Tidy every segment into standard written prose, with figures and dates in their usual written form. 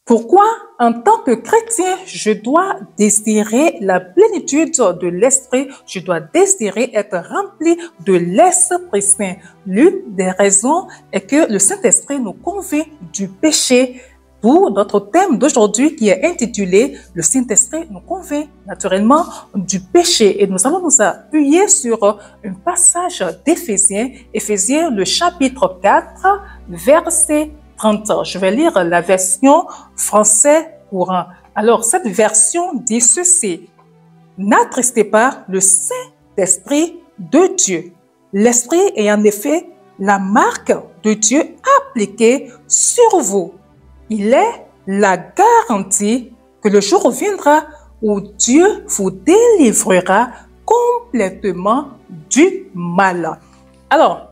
Pourquoi, en tant que chrétien, je dois désirer la plénitude de l'Esprit, je dois désirer être rempli de l'Esprit Saint. L'une des raisons est que le Saint-Esprit nous convainc du péché. Pour notre thème d'aujourd'hui qui est intitulé « Le Saint-Esprit nous convainc naturellement du péché ». Et nous allons nous appuyer sur un passage d'Éphésiens, Éphésiens le chapitre 4, verset 30. Je vais lire la version français courant. Alors, cette version dit ceci. « N'attristez pas le Saint-Esprit de Dieu. L'Esprit est en effet la marque de Dieu appliquée sur vous. Il est la garantie que le jour viendra où Dieu vous délivrera complètement du mal. » Alors,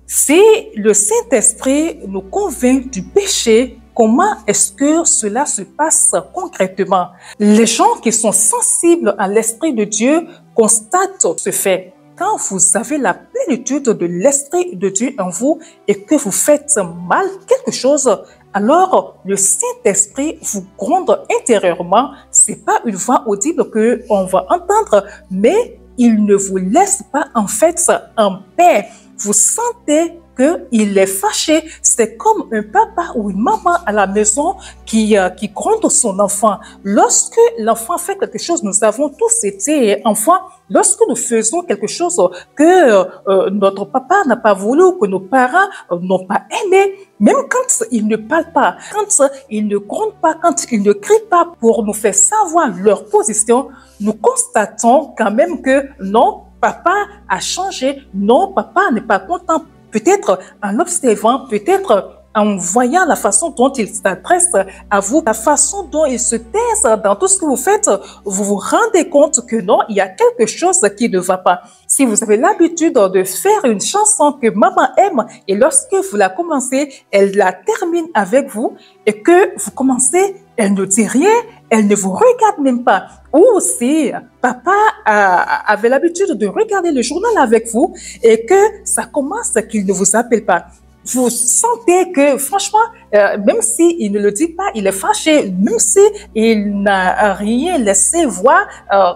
si le Saint-Esprit nous convainc du péché, comment est-ce que cela se passe concrètement? Les gens qui sont sensibles à l'Esprit de Dieu constatent ce fait. Quand vous avez la plénitude de l'Esprit de Dieu en vous et que vous faites mal quelque chose, alors le Saint-Esprit vous gronde intérieurement. C'est pas une voix audible que on va entendre, mais il ne vous laisse pas en fait en paix. Vous sentez qu'il est fâché. C'est comme un papa ou une maman à la maison qui gronde son enfant. Lorsque l'enfant fait quelque chose, nous avons tous été enfants. Lorsque nous faisons quelque chose que notre papa n'a pas voulu, que nos parents n'ont pas aimé, même quand ils ne parlent pas, quand ils ne grondent pas, quand ils ne crient pas pour nous faire savoir leur position, nous constatons quand même que non, papa a changé, non, papa n'est pas content. Peut-être en observant, peut-être en voyant la façon dont il s'adresse à vous, la façon dont il se taise dans tout ce que vous faites, vous vous rendez compte que non, il y a quelque chose qui ne va pas. Si vous avez l'habitude de faire une chanson que maman aime et lorsque vous la commencez, elle la termine avec vous et que vous commencez, elle ne dit rien, elle ne vous regarde même pas. Ou si papa avait l'habitude de regarder le journal avec vous et que ça commence qu'il ne vous appelle pas. Vous sentez que, franchement, même s'il ne le dit pas, il est fâché, même s'il n'a rien laissé voir,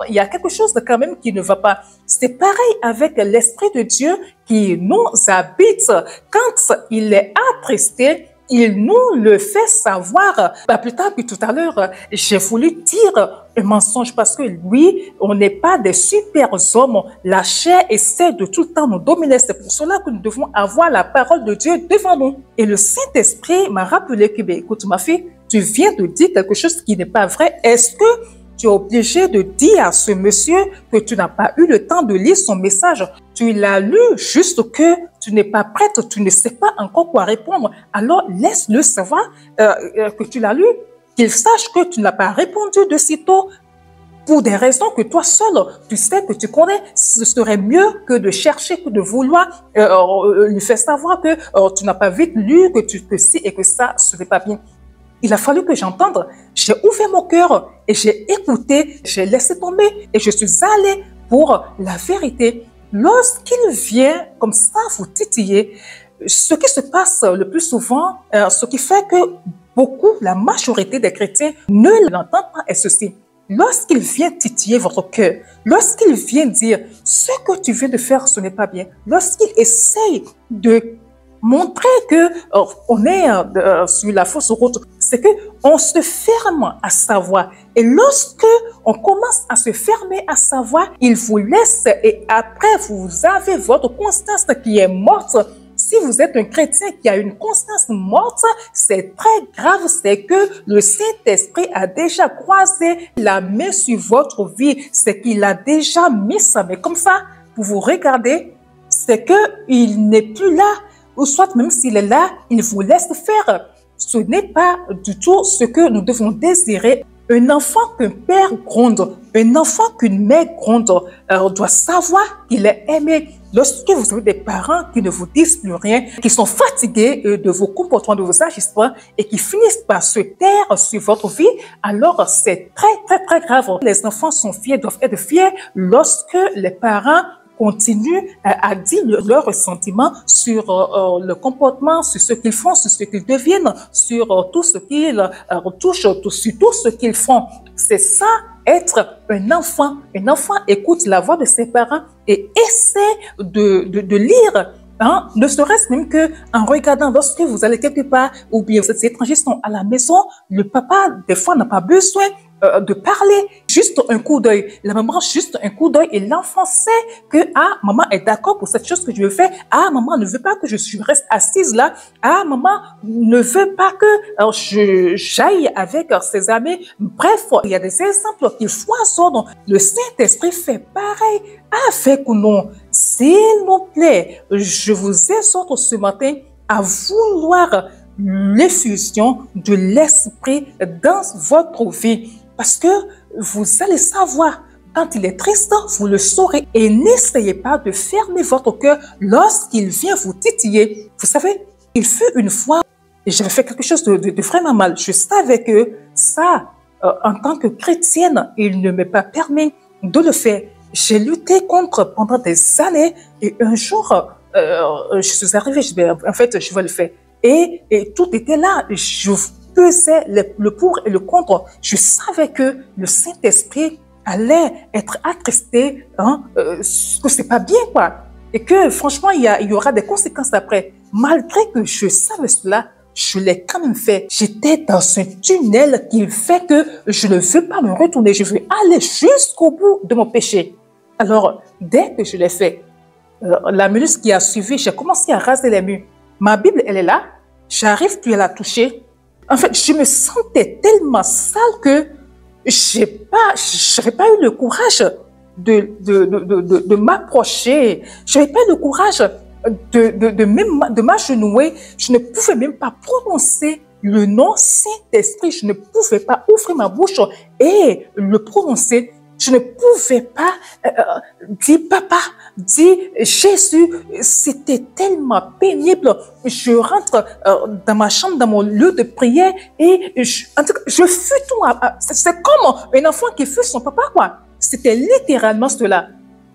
il y a quelque chose de quand même qui ne va pas. C'est pareil avec l'Esprit de Dieu qui nous habite. Quand il est attristé, il nous le fait savoir. Plus tard, puis tout à l'heure, j'ai voulu dire un mensonge parce que oui, on n'est pas des super hommes. La chair essaie de tout le temps nous dominer. C'est pour cela que nous devons avoir la parole de Dieu devant nous. Et le Saint-Esprit m'a rappelé que, écoute ma fille, tu viens de dire quelque chose qui n'est pas vrai. Est-ce que tu es obligé de dire à ce monsieur que tu n'as pas eu le temps de lire son message? Tu l'as lu, juste que tu n'es pas prête, tu ne sais pas encore quoi répondre. Alors, laisse-le savoir que tu l'as lu, qu'il sache que tu n'as pas répondu de sitôt pour des raisons que toi seul, tu sais, que tu connais. Ce serait mieux que de chercher, que de vouloir lui faire savoir que tu n'as pas vite lu, que si et que ça, ce n'est pas bien. Il a fallu que j'entende. J'ai ouvert mon cœur et j'ai écouté, j'ai laissé tomber et je suis allée pour la vérité. Lorsqu'il vient comme ça vous titiller, ce qui se passe le plus souvent, ce qui fait que beaucoup, la majorité des chrétiens ne l'entendent pas est ceci. Lorsqu'il vient titiller votre cœur, lorsqu'il vient dire ce que tu viens de faire, ce n'est pas bien, lorsqu'il essaye de montrer que on est sur la fausse route, c'est que on se ferme à savoir. Et lorsque on commence à se fermer à savoir, il vous laisse et après vous avez votre conscience qui est morte. Si vous êtes un chrétien qui a une conscience morte, c'est très grave, c'est que le Saint-Esprit a déjà croisé la main sur votre vie, c'est qu'il a déjà mis sa main comme ça pour vous regarder, c'est qu'il n'est plus là. Ou soit même s'il est là, il vous laisse faire. Ce n'est pas du tout ce que nous devons désirer. Un enfant qu'un père gronde, un enfant qu'une mère gronde, doit savoir qu'il est aimé. Lorsque vous avez des parents qui ne vous disent plus rien, qui sont fatigués de vos comportements, de vos agissements et qui finissent par se taire sur votre vie, alors c'est très, très, très grave. Les enfants sont fiers, doivent être fiers lorsque les parents continuent à dire leur ressentiment sur le comportement, sur ce qu'ils font, sur ce qu'ils deviennent, sur tout ce qu'ils touchent, sur tout ce qu'ils font. C'est ça, être un enfant. Un enfant écoute la voix de ses parents et essaie de lire. Hein? Ne serait-ce même qu'en regardant, lorsque vous allez quelque part, ou bien ces étrangers sont à la maison, le papa, des fois, n'a pas besoin de parler, juste un coup d'œil. La maman, juste un coup d'œil, et l'enfant sait que, ah, maman est d'accord pour cette chose que je veux faire, ah, maman ne veut pas que je reste assise là, ah, maman ne veut pas que j'aille avec ses amis. Bref, il y a des exemples qui foisonnent. Le Saint-Esprit fait pareil avec nous. S'il vous plaît, je vous exhorte ce matin à vouloir l'effusion de l'Esprit dans votre vie. Parce que vous allez savoir, quand il est triste, vous le saurez. Et n'essayez pas de fermer votre cœur lorsqu'il vient vous titiller. Vous savez, il fut une fois, et j'avais fait quelque chose de vraiment mal. Je savais que ça, en tant que chrétienne, il ne m'est pas permis de le faire. J'ai lutté contre pendant des années et un jour, je suis arrivée, en fait, je vais le faire. Et tout était là. Je pesais le pour et le contre. Je savais que le Saint-Esprit allait être attristé, hein, que c'est pas bien, quoi. Et que, franchement, il y aura des conséquences après. Malgré que je savais cela, je l'ai quand même fait. J'étais dans un tunnel qui fait que je ne veux pas me retourner. Je veux aller jusqu'au bout de mon péché. Alors, dès que je l'ai fait, la minute qui a suivi, j'ai commencé à raser les murs. Ma Bible, elle est là. J'arrive plus à la toucher. En fait, je me sentais tellement sale que j'avais pas eu le courage de m'approcher. J'avais pas eu le courage de m'agenouiller. Je ne pouvais même pas prononcer le nom Saint-Esprit. Je ne pouvais pas ouvrir ma bouche et le prononcer. Je ne pouvais pas dire papa, dire Jésus. C'était tellement pénible. Je rentre dans ma chambre, dans mon lieu de prière et en tout cas, je fus tout. C'est comme un enfant qui fut son papa, quoi. C'était littéralement cela.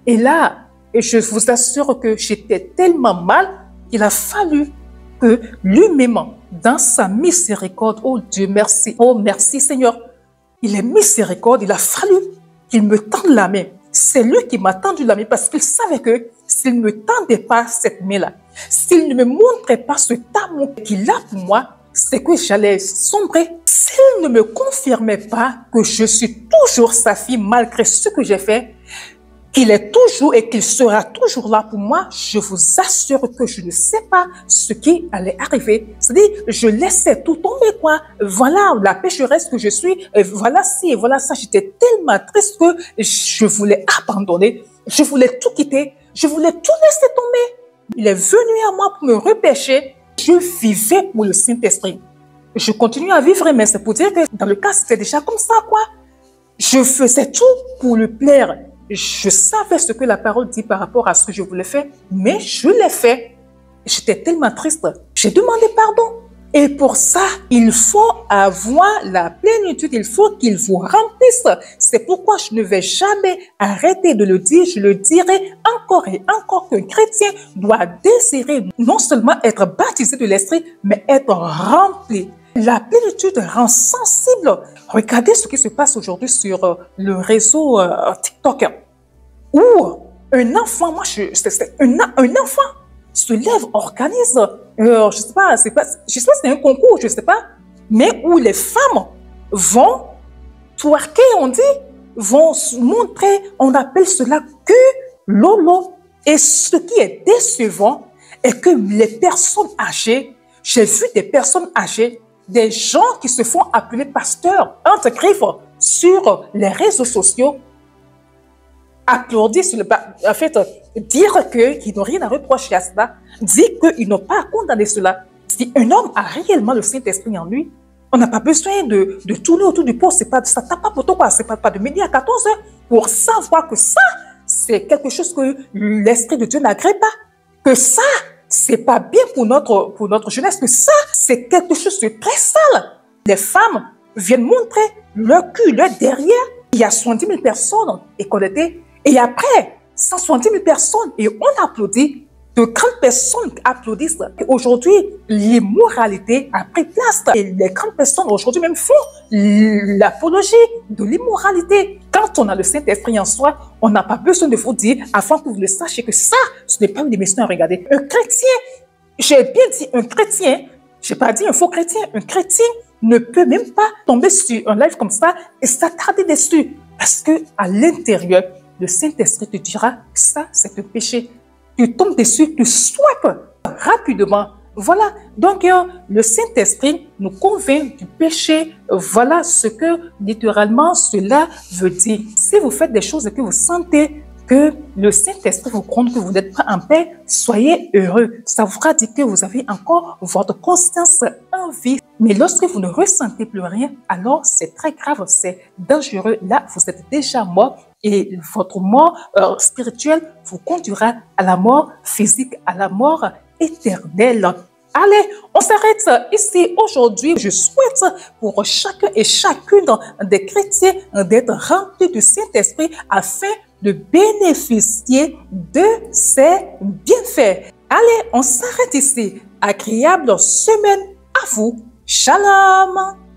Et là, et je vous assure que j'étais tellement mal qu'il a fallu que lui-même, dans sa miséricorde, oh Dieu merci, oh merci Seigneur, il est miséricorde, il a fallu qu'il me tende la main. C'est lui qui m'a tendu la main parce qu'il savait que s'il ne me tendait pas cette main-là, s'il ne me montrait pas cet amour qu'il a pour moi, c'est que j'allais sombrer. S'il ne me confirmait pas que je suis toujours sa fille malgré ce que j'ai fait, qu'il est toujours et qu'il sera toujours là pour moi, je vous assure que je ne sais pas ce qui allait arriver. C'est-à-dire, je laissais tout tomber, quoi. Voilà la pécheresse que je suis, voilà ci et voilà ça. J'étais tellement triste que je voulais abandonner, je voulais tout quitter, je voulais tout laisser tomber. Il est venu à moi pour me repêcher. Je vivais pour le Saint-Esprit. Je continue à vivre, mais c'est pour dire que dans le cas, c'était déjà comme ça, quoi. Je faisais tout pour le plaire. Je savais ce que la parole dit par rapport à ce que je voulais faire, mais je l'ai fait. J'étais tellement triste. J'ai demandé pardon. Et pour ça, il faut avoir la plénitude, il faut qu'il vous remplisse. C'est pourquoi je ne vais jamais arrêter de le dire, je le dirai encore et encore qu'un chrétien doit désirer non seulement être baptisé de l'Esprit, mais être rempli. La plénitude rend sensible. Regardez ce qui se passe aujourd'hui sur le réseau TikTok, où un enfant, un enfant se lève, organise, je sais pas, je sais pas si c'est un concours, je sais pas, mais où les femmes vont twerker, on dit, vont montrer, on appelle cela que lolo. Et ce qui est décevant est que les personnes âgées, j'ai vu des personnes âgées, des gens qui se font appeler pasteurs, entre griffes, sur les réseaux sociaux, applaudir sur en fait, dire qu'ils n'ont rien à reprocher à cela, dire qu'ils n'ont pas à condamner cela. Si un homme a réellement le Saint-Esprit en lui, on n'a pas besoin de tourner autour du pot, c'est pas, ça tape pas pour toi, c'est pas de midi à 14 heures pour savoir que ça, c'est quelque chose que l'Esprit de Dieu n'agrée pas, que ça, c'est pas bien pour notre jeunesse, que ça, c'est quelque chose de très sale. Les femmes viennent montrer leur cul, leur derrière. Il y a 70 000 personnes écoutées. Et après, 170 000 personnes et on applaudit. De grandes personnes applaudissent. Aujourd'hui, l'immoralité a pris place. Et les grandes personnes aujourd'hui même font l'apologie de l'immoralité. Quand on a le Saint-Esprit en soi, on n'a pas besoin de vous dire, afin que vous le sachiez, que ça, ce n'est pas une émission à regarder. Un chrétien, j'ai bien dit un chrétien, je n'ai pas dit un faux chrétien, un chrétien ne peut même pas tomber sur un live comme ça et s'attarder dessus. Parce qu'à l'intérieur, le Saint-Esprit te dira que ça, c'est un péché. Tu tombes dessus, tu swipes rapidement. Voilà, donc le Saint-Esprit nous convainc du péché. Voilà ce que littéralement cela veut dire. Si vous faites des choses et que vous sentez que le Saint-Esprit vous compte que vous n'êtes pas en paix, soyez heureux. Ça voudra dire que vous avez encore votre conscience en vie. Mais lorsque vous ne ressentez plus rien, alors c'est très grave, c'est dangereux. Là, vous êtes déjà mort et votre mort spirituelle vous conduira à la mort physique, à la mort éternelle. Allez, on s'arrête ici aujourd'hui. Je souhaite pour chacun et chacune des chrétiens d'être remplis du Saint-Esprit afin de bénéficier de ses bienfaits. Allez, on s'arrête ici. Agréable semaine à vous. Shalom!